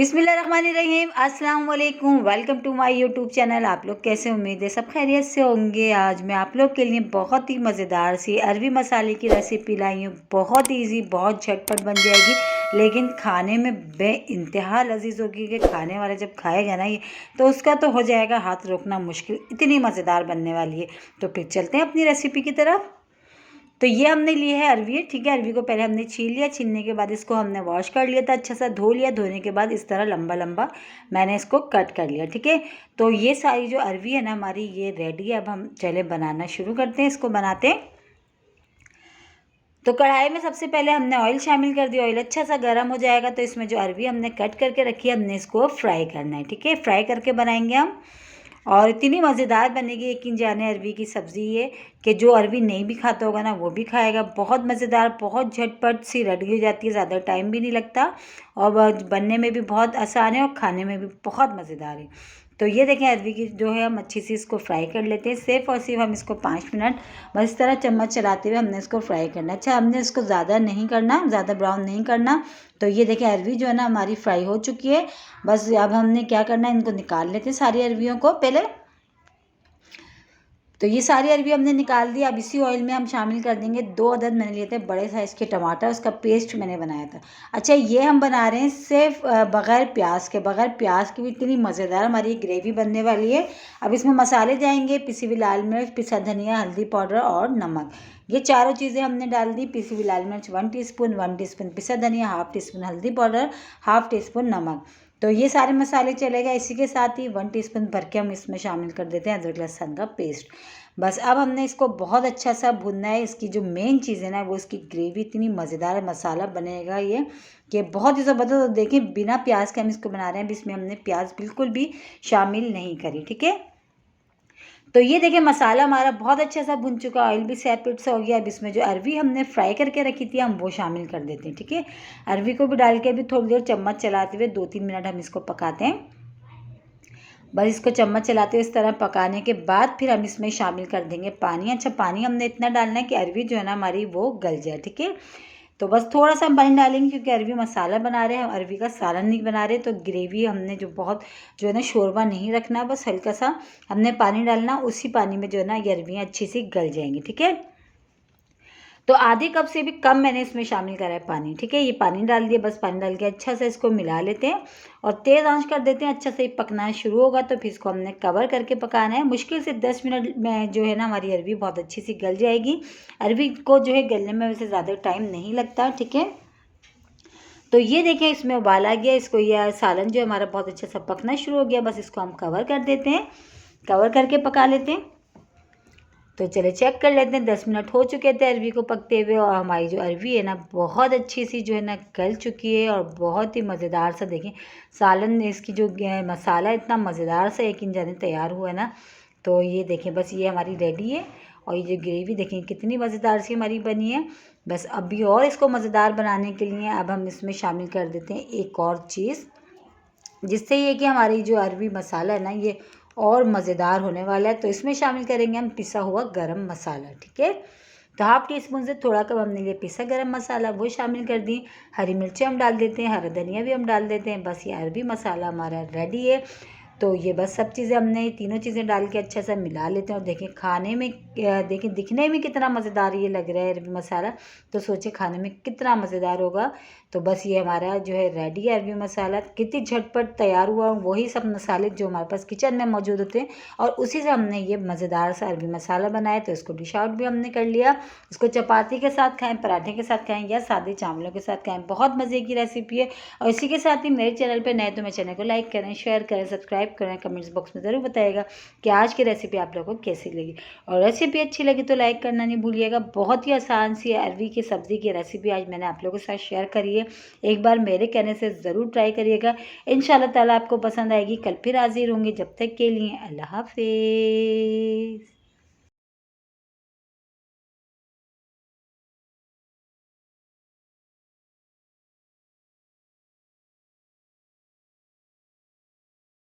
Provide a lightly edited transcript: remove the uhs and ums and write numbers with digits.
बिस्मिल्लाहिर्रहमानिर्रहीम, अस्सलाम वालेकुम। Welcome to my YouTube channel. आप लोग कैसे, उम्मीद है सब खैरियत से होंगे। आज मैं आप लोग के लिए बहुत ही मज़ेदार सी अरबी मसाले की रेसिपी लाई हूँ। बहुत ईजी, बहुत झटपट बन जाएगी, लेकिन खाने में बेइंतहा लजीज होगी कि खाने वाला जब खाएगा ना ये तो उसका तो हो जाएगा हाथ रोकना मुश्किल, इतनी मज़ेदार बनने वाली है। तो फिर चलते हैं अपनी रेसिपी की तरफ। तो ये हमने लिए है अरवी, ठीक है। अरवी को पहले हमने छील लिया, छीलने के बाद इसको हमने वॉश कर लिया था, अच्छा सा धो लिया। धोने के बाद इस तरह लंबा लंबा मैंने इसको कट कर लिया, ठीक है। तो ये सारी जो अरवी है ना हमारी, ये रेडी है। अब हम चले बनाना शुरू करते हैं, इसको बनाते हैं। तो कढ़ाई में सबसे पहले हमने ऑयल शामिल कर दिया। ऑयल अच्छा सा गर्म हो जाएगा तो इसमें जो अरवी हमने कट करके रखी है, हमने इसको फ्राई करना है, ठीक है। फ्राई करके बनाएंगे हम, और इतनी मज़ेदार बनेगी, यकीन जाने। अरवी की सब्ज़ी ये कि जो अरवी नहीं भी खाता होगा ना वो भी खाएगा। बहुत मज़ेदार, बहुत झटपट सी रेडी हो जाती है, ज़्यादा टाइम भी नहीं लगता, और बनने में भी बहुत आसान है और खाने में भी बहुत मज़ेदार है। तो ये देखें, अरवी की जो है हम अच्छी सी इसको फ्राई कर लेते हैं। सिर्फ और सिर्फ हम इसको 5 मिनट बस इस तरह चम्मच चलाते हुए हमने इसको फ्राई करना है। अच्छा, हमने इसको ज़्यादा नहीं करना, ज़्यादा ब्राउन नहीं करना। तो ये देखें, अरवी जो है ना हमारी फ्राई हो चुकी है। बस अब हमने क्या करना है, इनको निकाल लेते हैं सारी अरवियों को पहले। तो ये सारी अरबी हमने निकाल दी। अब इसी ऑयल में हम शामिल कर देंगे 2 अदद मैंने लिए थे बड़े साइज़ के टमाटर, उसका पेस्ट मैंने बनाया था। अच्छा, ये हम बना रहे हैं सिर्फ बग़ैर प्याज के। बग़ैर प्याज की भी इतनी मज़ेदार हमारी ग्रेवी बनने वाली है। अब इसमें मसाले जाएंगे, पिसी हुई लाल मिर्च, पिसा धनिया, हल्दी पाउडर और नमक। ये चारों चीज़ें हमने डाल दी। पिसी हुई लाल मिर्च 1 टीस्पून, 1 टीस्पून पिसा धनिया, हाफ़ टीस्पून हल्दी पाउडर, हाफ़ टीस्पून नमक। तो ये सारे मसाले चलेगा। इसी के साथ ही 1 टीस्पून भर के हम इसमें शामिल कर देते हैं अदरक लहसुन का पेस्ट। बस अब हमने इसको बहुत अच्छा सा भूनना है। इसकी जो मेन चीज़ है ना वो इसकी ग्रेवी, इतनी मज़ेदार मसाला बनेगा ये कि बहुत ही ज़बरदस्त। तो देखिए, बिना प्याज के हम इसको बना रहे हैं। अब इसमें हमने प्याज बिल्कुल भी शामिल नहीं करी, ठीक है। तो ये देखिए, मसाला हमारा बहुत अच्छा सा भुन चुका, ऑयल भी सेपरेट सा हो गया। अब इसमें जो अरवी हमने फ्राई करके रखी थी हम वो शामिल कर देते हैं, ठीक है। अरवी को भी डाल के भी थोड़ी देर चम्मच चलाते हुए 2-3 मिनट हम इसको पकाते हैं। बस इसको चम्मच चलाते हुए इस तरह पकाने के बाद फिर हम इसमें शामिल कर देंगे पानी। अच्छा, पानी हमने इतना डालना है कि अरवी जो है ना हमारी वो गल जाए, ठीक है। तो बस थोड़ा सा हम पानी डालेंगे क्योंकि अरवी मसाला बना रहे हैं, हम अरवी का सालन नहीं बना रहे। तो ग्रेवी हमने जो है ना शोरबा नहीं रखना, बस हल्का सा हमने पानी डालना। उसी पानी में जो है ना ये अरवियाँ अच्छी सी गल जाएंगी, ठीक है। तो आधे कप से भी कम मैंने इसमें शामिल करा है पानी, ठीक है। ये पानी डाल दिया। बस पानी डाल के अच्छा से इसको मिला लेते हैं और तेज़ आंच कर देते हैं। अच्छा से पकना शुरू होगा तो फिर इसको हमने कवर करके पकाना है। मुश्किल से 10 मिनट में जो है ना हमारी अरवी बहुत अच्छी सी गल जाएगी। अरवी को जो है गलने में वैसे ज़्यादा टाइम नहीं लगता, ठीक है। तो ये देखें, इसमें उबाल आ गया। इसको यह सालन जो हमारा बहुत अच्छा सा पकना शुरू हो गया। बस इसको हम कवर कर देते हैं, कवर करके पका लेते हैं। तो चले चेक कर लेते हैं। 10 मिनट हो चुके थे अरवी को पकते हुए, और हमारी जो अरवी है ना बहुत अच्छी सी जो है ना गल चुकी है और बहुत ही मज़ेदार सा। देखें, सालन इसकी जो मसाला इतना मज़ेदार सा यकीन जाने तैयार हुआ है ना। तो ये देखें, बस ये हमारी रेडी है। और ये जो ग्रेवी देखें कितनी मज़ेदार सी हमारी बनी है। बस अभी और इसको मज़ेदार बनाने के लिए अब हम इसमें शामिल कर देते हैं एक और चीज़, जिससे ये कि हमारी जो अरवी मसाला है ना ये और मज़ेदार होने वाला है। तो इसमें शामिल करेंगे हम पिसा हुआ गरम मसाला, ठीक है। तो हाफ़ टी स्पून से थोड़ा कम हमने ये पिसा गरम मसाला वो शामिल कर दी। हरी मिर्चें हम डाल देते हैं, हरा धनिया भी हम डाल देते हैं। बस ये अरबी मसाला हमारा रेडी है। तो ये बस सब चीज़ें हमने तीनों चीज़ें डाल के अच्छा सा मिला लेते हैं। और देखें खाने में, देखें दिखने में कितना मज़ेदार ये लग रहा है अरबी मसाला, तो सोचे खाने में कितना मज़ेदार होगा। तो बस ये हमारा जो है रेडी है अरबी मसाला। कितनी झटपट तैयार हुआ, वही सब मसाले जो हमारे पास किचन में मौजूद होते हैं और उसी से हमने ये मज़ेदार सा अरबी मसाला बनाया। तो इसको डिश आउट भी हमने कर लिया। इसको चपाती के साथ खाएँ, पराठे के साथ खाएँ या सादे चावलों के साथ खाएँ, बहुत मज़े की रेसिपी है। और इसी के साथ ही मेरे चैनल पर नए तो मेरे चैनल को लाइक करें, शेयर करें, सब्सक्राइब करें। कमेंट्स बॉक्स में ज़रूर बताइएगा कि आज की रेसिपी आप लोगों को कैसी लगी। और रेसिपी अच्छी लगी तो लाइक करना नहीं भूलिएगा। बहुत ही आसान सी अरवी की सब्ज़ी की रेसिपी आज मैंने आप लोगों के साथ शेयर करी है। एक बार मेरे कहने से ज़रूर ट्राई करिएगा, इंशाल्लाह ताला आपको पसंद आएगी। कल फिर हाजिर होंगे, जब तक के लिए अल्लाह हाफिज़।